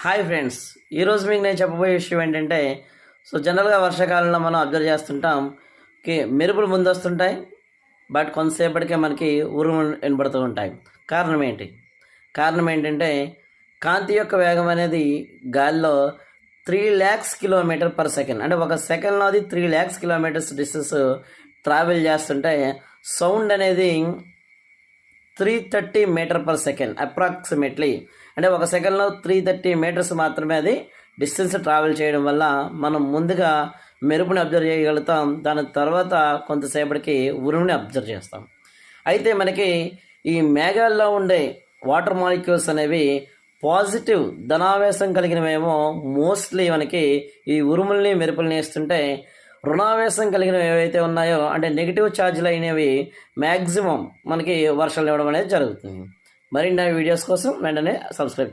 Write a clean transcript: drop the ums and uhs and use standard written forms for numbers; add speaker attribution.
Speaker 1: Hi friends, ఈరోజు మీకు నేను చెప్పబోయే విషయం ఏంటంటే జనరల్గా వర్షాకాలంలో మనం అబ్జర్వ్ చేస్తుంటాం మెరుపులు ముందు వస్తుంటాయి. బట్ కొంతసేపటికే మనకి ఉరుములు వినబడుతూ ఉంటాయి. కారణం ఏంటంటే కాంతి యొక్క వేగం అనేది గాలిలో 3,00,000 km/s, అంటే ఒక సెకండ్లో అది 3,00,000 km డిస్టెన్స్ ట్రావెల్ చేస్తుంటే సౌండ్ అనేది 330 m/s అప్రాక్సిమేట్లీ, అంటే ఒక సెకండ్లో 330 మీటర్స్ మాత్రమే అది డిస్టెన్స్ ట్రావెల్ చేయడం వల్ల మనం ముందుగా మెరుపుని అబ్జర్వ్ చేయగలుగుతాం. దాని తర్వాత కొంతసేపటికి ఉరుముని అబ్జర్వ్ చేస్తాం. అయితే మనకి ఈ మేఘాల్లో ఉండే వాటర్ మాలిక్యూల్స్ అనేవి పాజిటివ్ ధనావేశం కలిగినవేమో మోస్ట్లీ మనకి ఈ ఉరుముల్ని మెరుపుల్ని వేస్తుంటే, రుణావేశం కలిగినవి ఏవైతే ఉన్నాయో అంటే నెగిటివ్ ఛార్జ్లు అయినవి మ్యాక్సిమం మనకి వర్షాలు ఇవ్వడం అనేది జరుగుతుంది. మరిన్ని వీడియోస్ కోసం వెంటనే సబ్స్క్రైబ్ చేయండి.